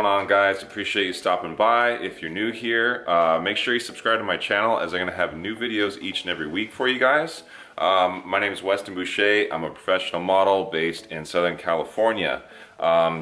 going on, guys? Appreciate you stopping by. If you're new here, make sure you subscribe to my channel, as I'm going to have new videos each and every week for you guys. My name is Weston Boucher. I'm a professional model based in Southern California.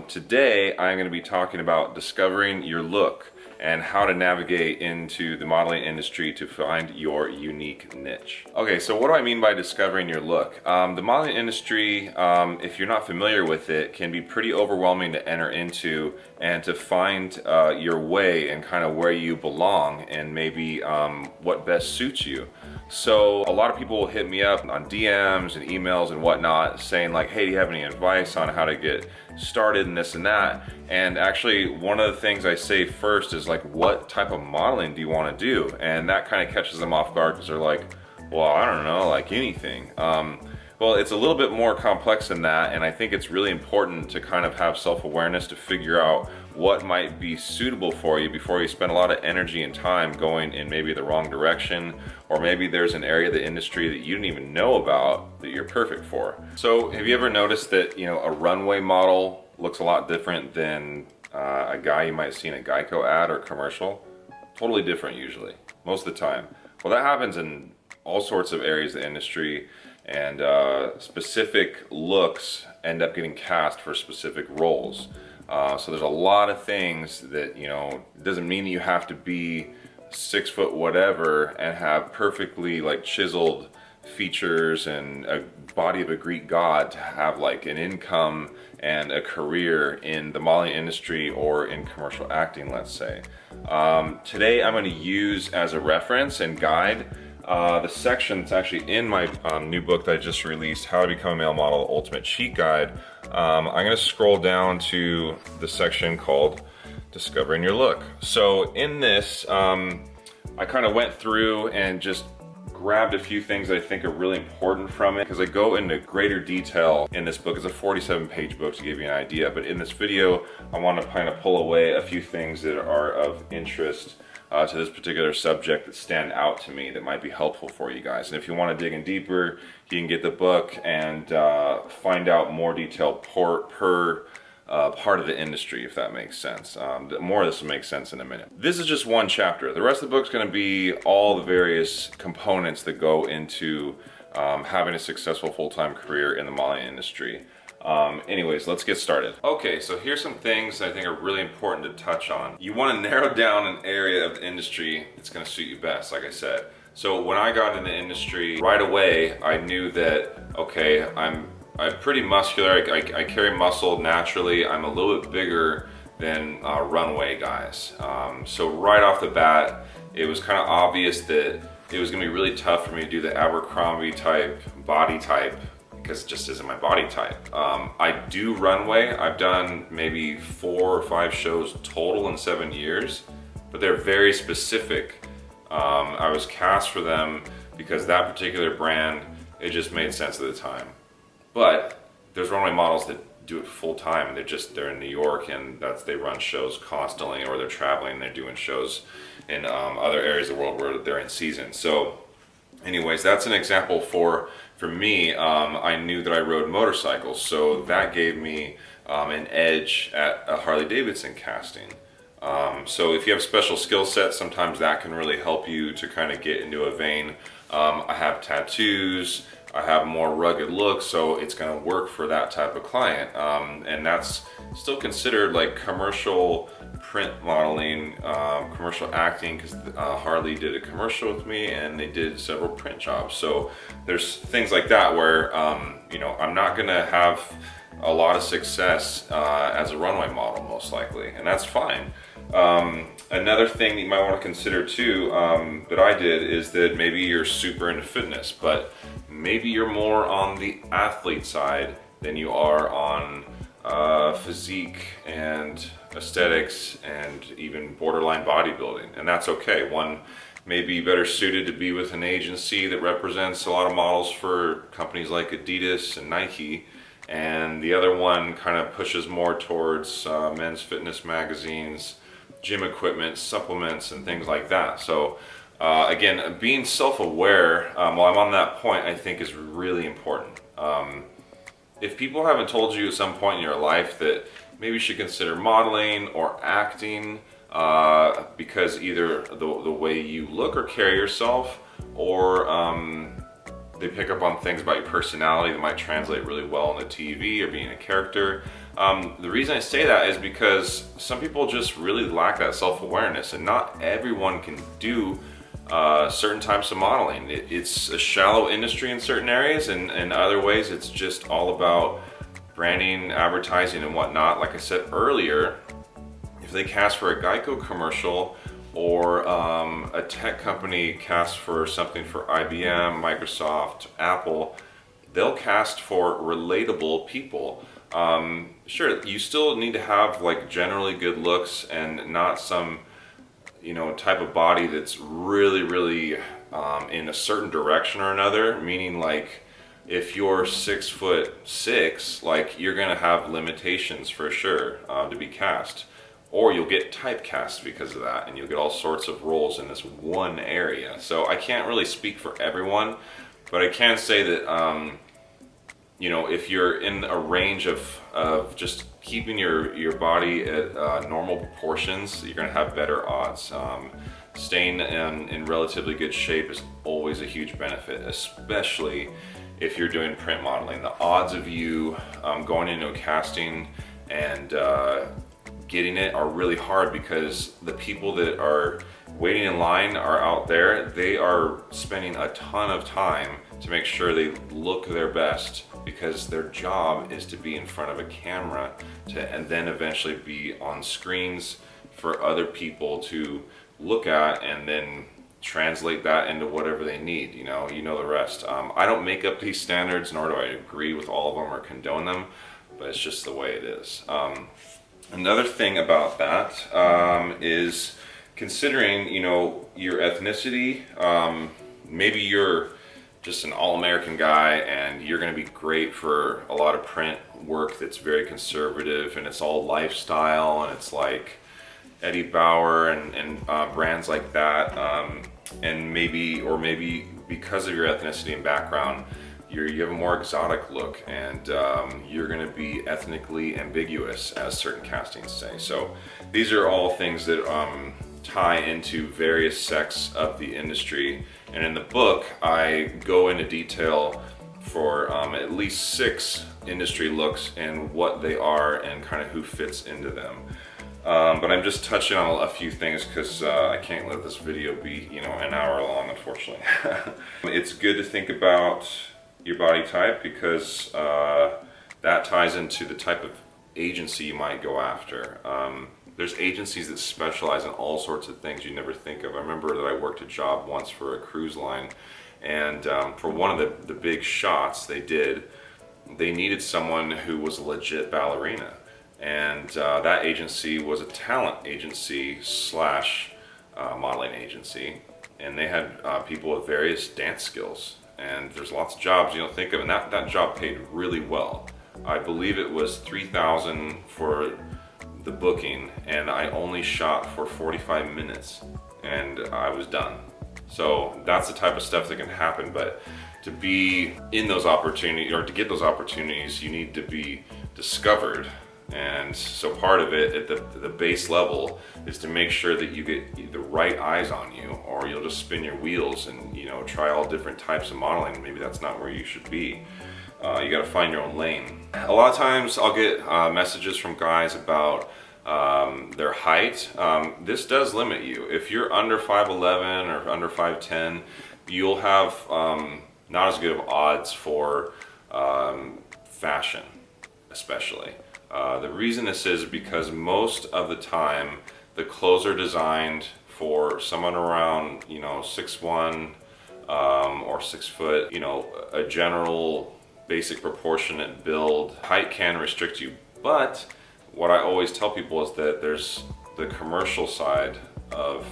Today I'm going to be talking about discovering your look and how to navigate into the modeling industry to find your unique niche. Okay, so what do I mean by discovering your look? The modeling industry, if you're not familiar with it, can be pretty overwhelming to enter into and to find your way and kind of where you belong and maybe what best suits you. So a lot of people will hit me up on DMs and emails and whatnot saying like, hey, do you have any advice on how to get started and this and that? And actually one of the things I say first is like, what type of modeling do you want to do? And that kind of catches them off guard because they're like, well, I don't know, like anything. Well, it's a little bit more complex than that, and I think it's really important to kind of have self-awareness to figure out what might be suitable for you before you spend a lot of energy and time going in maybe the wrong direction, or maybe there's an area of the industry that you didn't even know about that you're perfect for. So have you ever noticed that, you know, a runway model looks a lot different than a guy you might see in a Geico ad or commercial? Totally different usually, most of the time. Well, that happens in all sorts of areas of the industry, and specific looks end up getting cast for specific roles. So there's a lot of things that, you know, it doesn't mean that you have to be 6 foot whatever and have perfectly like chiseled features and a body of a Greek god to have like an income and a career in the modeling industry or in commercial acting, let's say. Today I'm going to use as a reference and guide the section that's actually in my new book that I just released, How to Become a Male Model, Ultimate Cheat Guide. I'm going to scroll down to the section called Discovering Your Look. So in this, I kind of went through and just grabbed a few things that I think are really important from it, because I go into greater detail in this book. It's a 47-page book to give you an idea, but in this video I want to kind of pull away a few things that are of interest to this particular subject that stand out to me that might be helpful for you guys. And if you want to dig in deeper, you can get the book and find out more detail per part of the industry, if that makes sense. More of this will make sense in a minute. This is just one chapter. The rest of the book's going to be all the various components that go into having a successful full-time career in the modeling industry. Anyways, let's get started. Okay, so here's some things that I think are really important to touch on. You want to narrow down an area of the industry that's going to suit you best, like I said. So when I got in the industry, right away I knew that, okay, I'm pretty muscular, I carry muscle naturally, I'm a little bit bigger than runway guys. So right off the bat, it was kind of obvious that it was going to be really tough for me to do the Abercrombie type body type, because it just isn't my body type. I do runway. I've done maybe 4 or 5 shows total in 7 years, but they're very specific. I was cast for them because that particular brand, it just made sense at the time. But there's runway models that do it full time, and they're in New York, and they run shows constantly, or they're traveling and they're doing shows in other areas of the world where they're in season. So anyways, that's an example for me. I knew that I rode motorcycles, so that gave me an edge at a Harley Davidson casting. So if you have special skill sets, sometimes that can really help you to kind of get into a vein. I have tattoos, I have more rugged looks, so it's going to work for that type of client. And that's still considered like commercial print modeling, commercial acting, because Harley did a commercial with me and they did several print jobs. So there's things like that where you know, I'm not going to have a lot of success as a runway model, most likely, and that's fine. Another thing that you might want to consider too, that I did, is that maybe you're super into fitness, but maybe you're more on the athlete side than you are on physique and aesthetics and even borderline bodybuilding, and that's okay. One may be better suited to be with an agency that represents a lot of models for companies like Adidas and Nike, and the other one kind of pushes more towards men's fitness magazines, gym equipment, supplements, and things like that. So again, being self-aware while I'm on that point, I think is really important. If people haven't told you at some point in your life that maybe you should consider modeling or acting, because either the way you look or carry yourself, or they pick up on things about your personality that might translate really well on the TV or being a character. The reason I say that is because some people just really lack that self-awareness, and not everyone can do certain types of modeling. It's a shallow industry in certain areas, and in other ways it's just all about branding, advertising, and whatnot. Like I said earlier, if they cast for a Geico commercial, or a tech company casts for something for IBM, Microsoft, Apple, they'll cast for relatable people. Sure, you still need to have like generally good looks and not some, you know, type of body that's really in a certain direction or another, meaning like if you're 6'6", like you're gonna have limitations for sure to be cast. Or you'll get typecast because of that, and you'll get all sorts of roles in this one area. So I can't really speak for everyone, but I can say that, you know, if you're in a range of just keeping your body at normal proportions, you're gonna have better odds. Staying in relatively good shape is always a huge benefit, especially if you're doing print modeling. The odds of you going into a casting and getting it are really hard, because the people that are waiting in line are out there. They are spending a ton of time to make sure they look their best, because their job is to be in front of a camera and then eventually be on screens for other people to look at and then translate that into whatever they need. You know the rest. I don't make up these standards, nor do I agree with all of them or condone them, but it's just the way it is. Another thing about that is considering, you know, your ethnicity. Maybe you're just an all-American guy and you're going to be great for a lot of print work that's very conservative, and it's all lifestyle, and it's like Eddie Bauer and brands like that. And maybe because of your ethnicity and background, you have a more exotic look, and you're going to be ethnically ambiguous, as certain castings say. So these are all things that tie into various sects of the industry, and in the book I go into detail for at least 6 industry looks and what they are and kind of who fits into them. But I'm just touching on a few things because I can't let this video be, you know, an hour long, unfortunately. It's good to think about your body type, because that ties into the type of agency you might go after. There's agencies that specialize in all sorts of things you never think of. I remember that I worked a job once for a cruise line, and for one of the big shots they needed someone who was a legit ballerina, and that agency was a talent agency slash modeling agency, and they had people with various dance skills. And there's lots of jobs you don't think of, and that job paid really well. I believe it was $3,000 for the booking, and I only shot for 45 minutes and I was done. So that's the type of stuff that can happen, but to be in those opportunities, or to get those opportunities, you need to be discovered. And so part of it at the base level is to make sure that you get the right eyes on you, or you'll just spin your wheels and, you know, try all different types of modeling. Maybe that's not where you should be. You got to find your own lane. A lot of times I'll get messages from guys about their height. This does limit you. If you're under 5'11" or under 5'10", you'll have not as good of odds for fashion, especially. The reason this is because most of the time the clothes are designed for someone around, you know, 6'1" or 6 foot, you know, a general basic proportionate build. Height can restrict you, but what I always tell people is that there's the commercial side of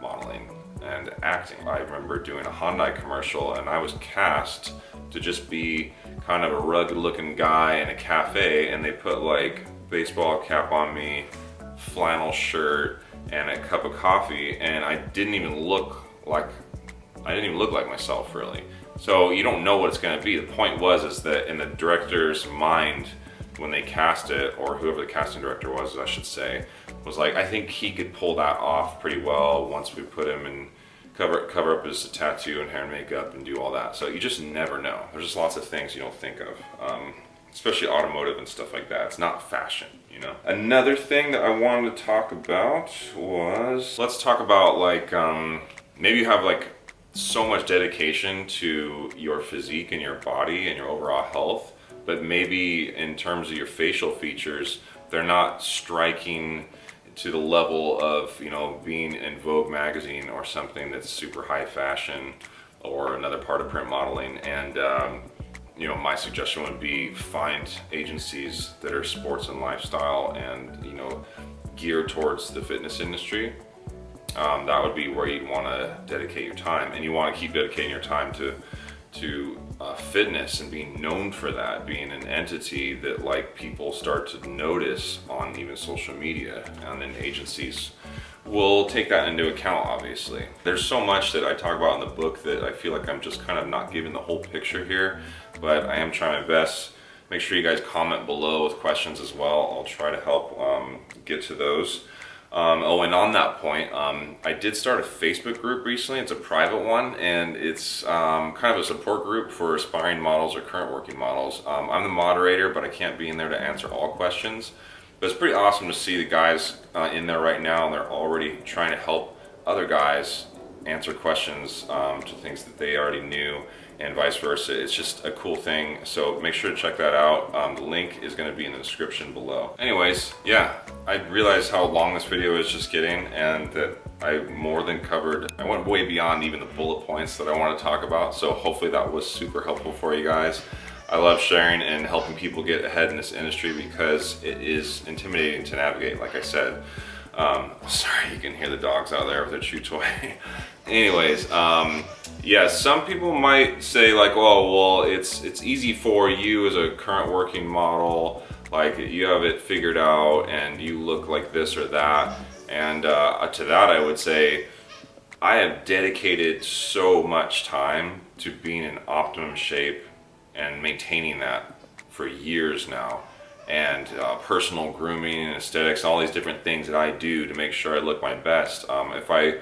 modeling and acting. I remember doing a Hyundai commercial, and I was cast to just be kind of a rugged looking guy in a cafe, and they put like baseball cap on me, flannel shirt, and a cup of coffee, and I didn't even look like myself, really. So you don't know what it's going to be. The point is that in the director's mind, when they cast it, or whoever the casting director was, I should say, was like, I think he could pull that off pretty well once we put him in, cover up his tattoo and hair and makeup and do all that. So you just never know. There's just lots of things you don't think of, especially automotive and stuff like that. It's not fashion, you know. Another thing that I wanted to talk about was, let's talk about like, maybe you have like so much dedication to your physique and your body and your overall health, but maybe in terms of your facial features, they're not striking to the level of, you know, being in Vogue magazine or something that's super high fashion, or another part of print modeling. And you know, my suggestion would be find agencies that are sports and lifestyle and, you know, geared towards the fitness industry. That would be where you'd want to dedicate your time, and you want to keep dedicating your time to fitness and being known for that, being an entity that like people start to notice on even social media, and then agencies will take that into account. Obviously, there's so much that I talk about in the book that I feel like I'm just kind of not giving the whole picture here, but I am trying my best. Make sure you guys comment below with questions as well. I'll try to help get to those. Oh, and on that point, I did start a Facebook group recently. It's a private one, and it's kind of a support group for aspiring models or current working models. I'm the moderator, but I can't be in there to answer all questions. But it's pretty awesome to see the guys in there right now, and they're already trying to help other guys answer questions to things that they already knew, and vice versa. It's just a cool thing, so make sure to check that out. The link is going to be in the description below. Anyways, yeah, I realized how long this video is just getting, and that I more than covered. I went way beyond even the bullet points that I want to talk about, so hopefully that was super helpful for you guys. I love sharing and helping people get ahead in this industry because it is intimidating to navigate, like I said. Sorry, you can hear the dogs out there with their chew toy. Anyways, yeah, some people might say like, oh, well, it's easy for you as a current working model, like you have it figured out and you look like this or that. And to that I would say, I have dedicated so much time to being in optimum shape and maintaining that for years now. And personal grooming and aesthetics, all these different things that I do to make sure I look my best. If I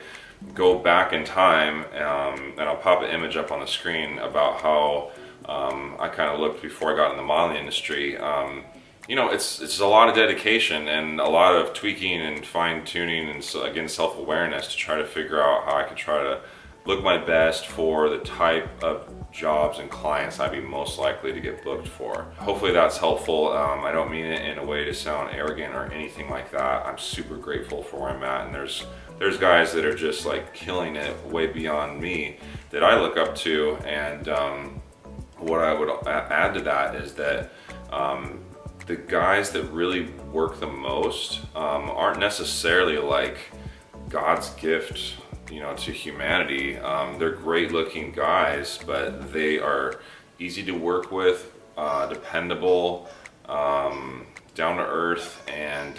go back in time, and I'll pop an image up on the screen about how I kind of looked before I got in the modeling industry. You know, it's a lot of dedication and a lot of tweaking and fine tuning, and so, again, self-awareness to try to figure out how I could try to look my best for the type of jobs and clients I'd be most likely to get booked for. Hopefully that's helpful. I don't mean it in a way to sound arrogant or anything like that. I'm super grateful for where I'm at, and there's guys that are just like killing it way beyond me that I look up to. And what I would add to that is that the guys that really work the most aren't necessarily like God's gift, you know, to humanity. They're great looking guys, but they are easy to work with, dependable, down to earth, and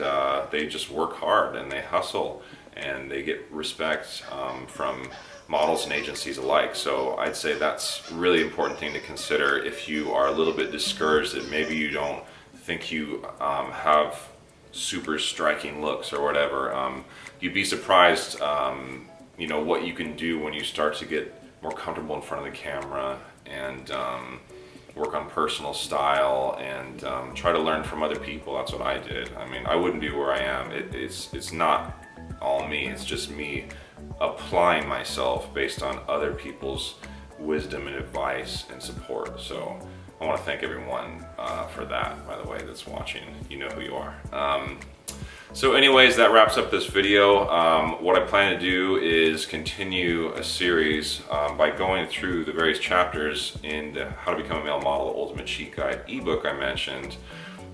they just work hard and they hustle, and they get respect from models and agencies alike. So I'd say that's a really important thing to consider if you are a little bit discouraged that maybe you don't think you have super striking looks or whatever. You'd be surprised you know, what you can do when you start to get more comfortable in front of the camera and work on personal style and try to learn from other people. That's what I did. I mean, I wouldn't be where I am. It's not all me. It's just me applying myself based on other people's wisdom and advice and support. So I want to thank everyone for that, by the way, that's watching. You know who you are. So anyways, that wraps up this video. What I plan to do is continue a series by going through the various chapters in the How to Become a Male Model, Ultimate Cheat Guide ebook I mentioned,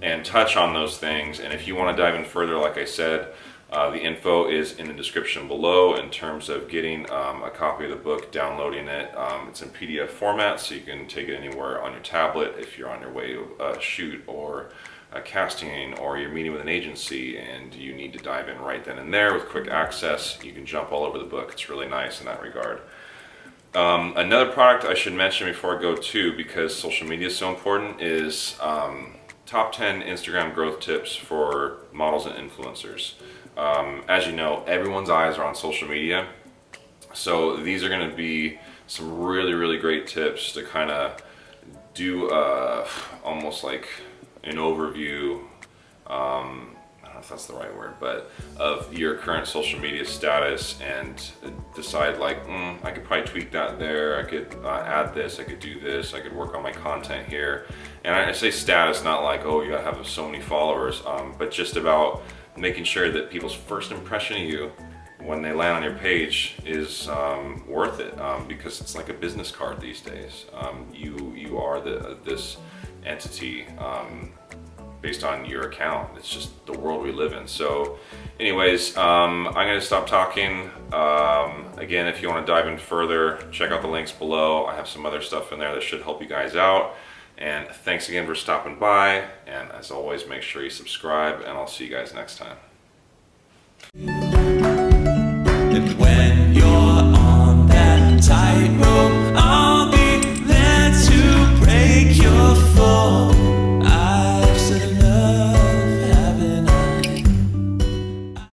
and touch on those things. And if you want to dive in further, like I said, the info is in the description below in terms of getting a copy of the book, downloading it. It's in PDF format, so you can take it anywhere on your tablet if you're on your way to a shoot or a casting, or you're meeting with an agency and you need to dive in right then and there with quick access. You can jump all over the book. It's really nice in that regard. Another product I should mention before I go to, because social media is so important, is top 10 Instagram growth tips for models and influencers. As you know, everyone's eyes are on social media. So these are going to be some really great tips to kind of do almost like an overview, I don't know if that's the right word, but of your current social media status, and decide like, I could probably tweak that there, I could add this, I could do this, I could work on my content here. And I say status, not like, oh, you gotta have so many followers, but just about making sure that people's first impression of you when they land on your page is worth it, because it's like a business card these days. You are this entity based on your account. It's just the world we live in. So anyways, I'm gonna stop talking. Again, if you want to dive in further, check out the links below. I have some other stuff in there that should help you guys out. And thanks again for stopping by, and as always, make sure you subscribe, and I'll see you guys next time.